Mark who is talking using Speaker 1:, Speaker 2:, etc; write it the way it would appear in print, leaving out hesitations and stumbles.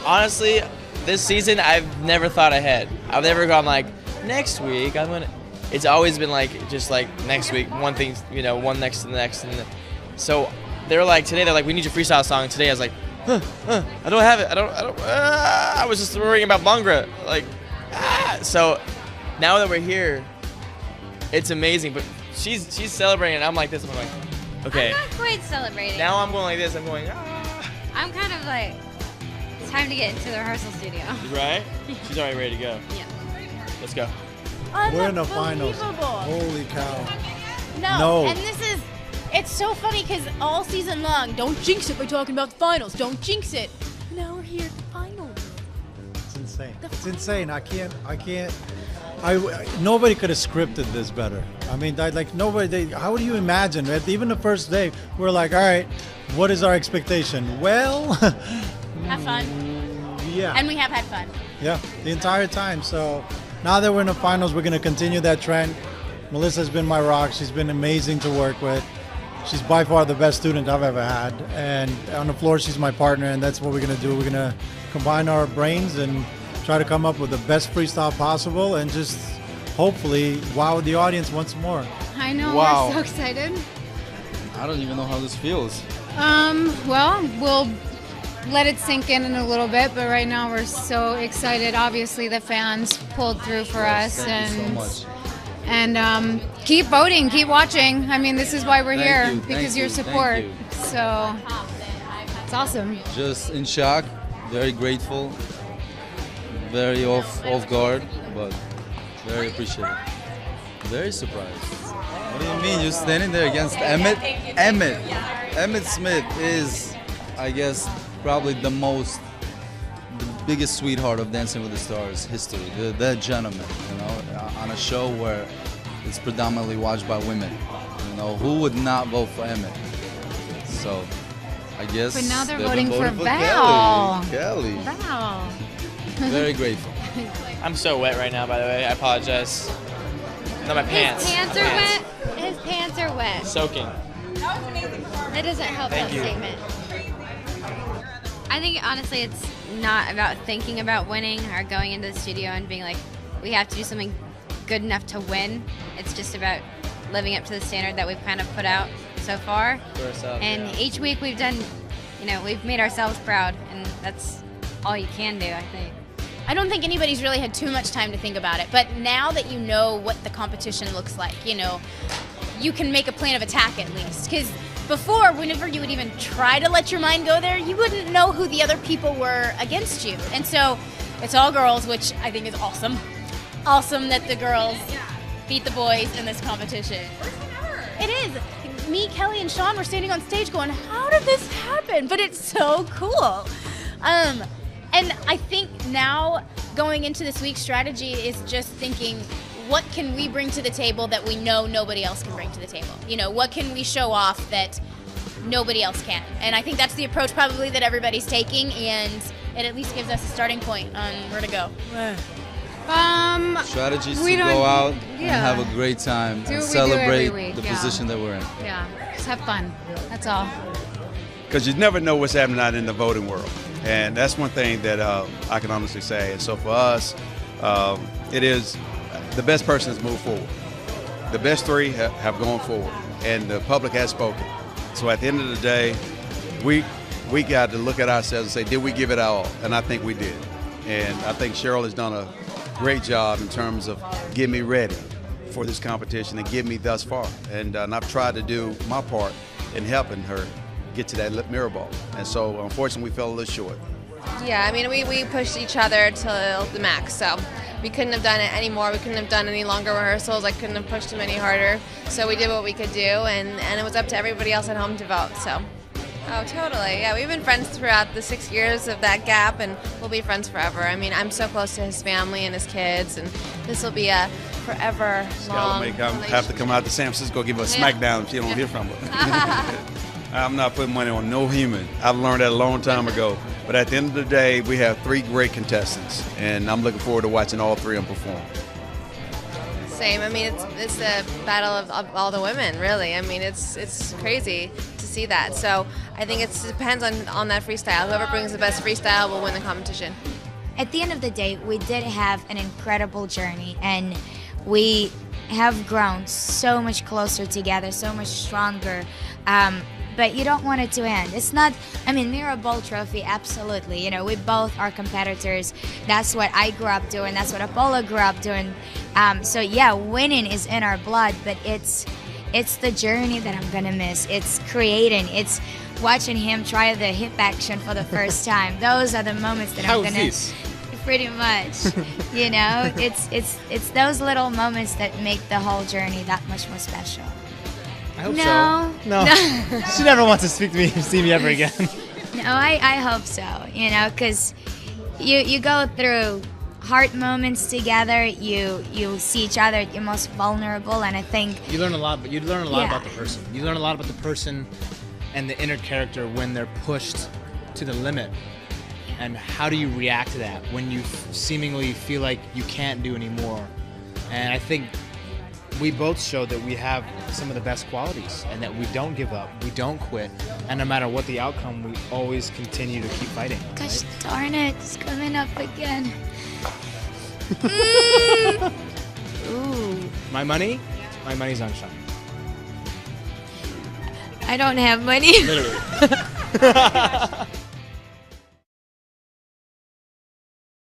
Speaker 1: Honestly, this season I've never thought ahead. I've never gone like, next week I'm gonna. It's always been like just like next week, one thing, one next to the next, so they're like today they're like, we need your freestyle song. Today I was like, I don't have it. I was just worrying about Bhangra. So now that we're here, it's amazing. But she's celebrating, and I'm like this. I'm like, okay.
Speaker 2: I'm not quite celebrating.
Speaker 1: Now I'm going like this. I'm going.
Speaker 2: I'm kind of like, it's time to get into the rehearsal studio.
Speaker 1: Right? She's already ready to go.
Speaker 2: Yeah.
Speaker 1: Let's go.
Speaker 3: We're in the finals. Holy cow.
Speaker 4: No. And it's so funny because all season long, don't jinx it by talking about the finals. Don't jinx it. Now we're here at the finals.
Speaker 3: It's insane. It's insane. Nobody could have scripted this better. I mean, nobody, how do you imagine? Even the first day, we're like, all right, what is our expectation? Well,
Speaker 4: have fun.
Speaker 3: Yeah.
Speaker 4: And we have had fun.
Speaker 3: Yeah, the entire time. So now that we're in the finals, we're going to continue that trend. Melissa's been my rock. She's been amazing to work with. She's by far the best student I've ever had. And on the floor, she's my partner, and that's what we're going to do. We're going to combine our brains and try to come up with the best freestyle possible and just hopefully wow the audience once more.
Speaker 5: I know,
Speaker 1: Wow.
Speaker 5: We're so excited.
Speaker 6: I don't even know how this feels.
Speaker 5: Well, we'll let it sink in a little bit, but right now we're so excited. Obviously, the fans pulled through for us,
Speaker 6: Thank you so much.
Speaker 5: and keep voting, keep watching. I mean, this is why we're here,
Speaker 6: Thank
Speaker 5: because
Speaker 6: you,
Speaker 5: your
Speaker 6: thank
Speaker 5: support.
Speaker 6: you.
Speaker 5: So it's awesome.
Speaker 6: Just in shock, very grateful, very off guard, but very appreciative. Very surprised. What do you mean? You're standing there against Emmett? Emmett Smith is, I guess, probably the biggest sweetheart of Dancing with the Stars history. The gentleman, on a show where it's predominantly watched by women. Who would not vote for Emmett? So, I guess.
Speaker 5: But now they're
Speaker 6: they've
Speaker 5: voting
Speaker 6: been
Speaker 5: for
Speaker 6: voting
Speaker 5: Val.
Speaker 6: Kelly.
Speaker 5: Wow.
Speaker 6: Very grateful.
Speaker 1: I'm so wet right now, by the way. I apologize. No, my pants.
Speaker 2: His pants
Speaker 1: My
Speaker 2: are wet. His pants are wet.
Speaker 1: Soaking.
Speaker 2: That doesn't help
Speaker 1: Thank
Speaker 2: that
Speaker 1: you.
Speaker 2: statement. I think honestly it's not about thinking about winning or going into the studio and being like, we have to do something good enough to win. It's just about living up to the standard that we've kind of put out so far.
Speaker 1: For ourselves,
Speaker 2: And
Speaker 1: yeah.
Speaker 2: each week we've done, we've made ourselves proud, and that's all you can do, I think.
Speaker 4: I don't think anybody's really had too much time to think about it, but now that you know what the competition looks like, you can make a plan of attack at least. Because before, whenever you would even try to let your mind go there, you wouldn't know who the other people were against you. And so it's all girls, which I think is awesome. Awesome that the girls beat the boys in this competition. It is. Me, Kelly, and Sean were standing on stage going, how did this happen? But it's so cool. And I think now going into this week's strategy is just thinking, what can we bring to the table that we know nobody else can bring to the table? What can we show off that nobody else can? And I think that's the approach probably that everybody's taking, and it at least gives us a starting point on where to go.
Speaker 6: Strategies
Speaker 5: we
Speaker 6: to
Speaker 5: don't-
Speaker 6: go out and
Speaker 5: yeah.
Speaker 6: have a great time
Speaker 5: Do
Speaker 6: and
Speaker 5: what we do every
Speaker 6: celebrate
Speaker 5: week,
Speaker 6: the
Speaker 5: yeah.
Speaker 6: position that we're in.
Speaker 5: Yeah, just have fun. That's all.
Speaker 7: Because you never know what's happening out in the voting world. And that's one thing that I can honestly say. And so for us, it is the best person has moved forward. The best three have gone forward, and the public has spoken. So at the end of the day, we got to look at ourselves and say, did we give it our all? And I think we did. And I think Cheryl has done a great job in terms of getting me ready for this competition and getting me thus far. And I've tried to do my part in helping her get to that mirror ball. And so unfortunately we fell a little short.
Speaker 8: Yeah, I mean, we pushed each other to the max, so we couldn't have done it anymore. We couldn't have done any longer rehearsals. I couldn't have pushed them any harder. So we did what we could do, and it was up to everybody else at home to vote, so. Oh, totally. Yeah, we've been friends throughout the 6 years of that gap, and we'll be friends forever. I mean, I'm so close to his family and his kids, and this will be a forever long
Speaker 7: Have to come out to San Francisco, give her a smackdown if she don't hear from her. I'm not putting money on no human. I've learned that a long time ago. But at the end of the day, we have 3 great contestants, and I'm looking forward to watching all 3 of them perform.
Speaker 8: Same. I mean, it's the battle of all the women, really. I mean, it's crazy to see that. So I think it depends on that freestyle. Whoever brings the best freestyle will win the competition.
Speaker 9: At the end of the day, we did have an incredible journey, and we have grown so much closer together, so much stronger. But you don't want it to end. It's not, I mean, Mirror Ball Trophy, absolutely. You know, we both are competitors. That's what I grew up doing. That's what Apollo grew up doing. So yeah, winning is in our blood, but it's the journey that I'm gonna miss. It's creating. It's watching him try the hip action for the first time. Those are the moments that I'm gonna. Pretty much. You know, it's those little moments that make the whole journey that much more special.
Speaker 10: I hope so. No. She never wants to speak to me, see me ever again.
Speaker 9: No, I hope so. You know, because you go through hard moments together. You see each other at your most vulnerable, and I think
Speaker 10: you learn a lot. But you learn a lot about the person. You learn a lot about the person and the inner character when they're pushed to the limit. And how do you react to that when you seemingly feel like you can't do anymore? And I think we both showed that we have some of the best qualities and that we don't give up, we don't quit, and no matter what the outcome, we always continue to keep fighting.
Speaker 9: Gosh darn it, it's coming up again.
Speaker 10: Ooh. My money's on Sean.
Speaker 9: I don't have money.
Speaker 10: Literally.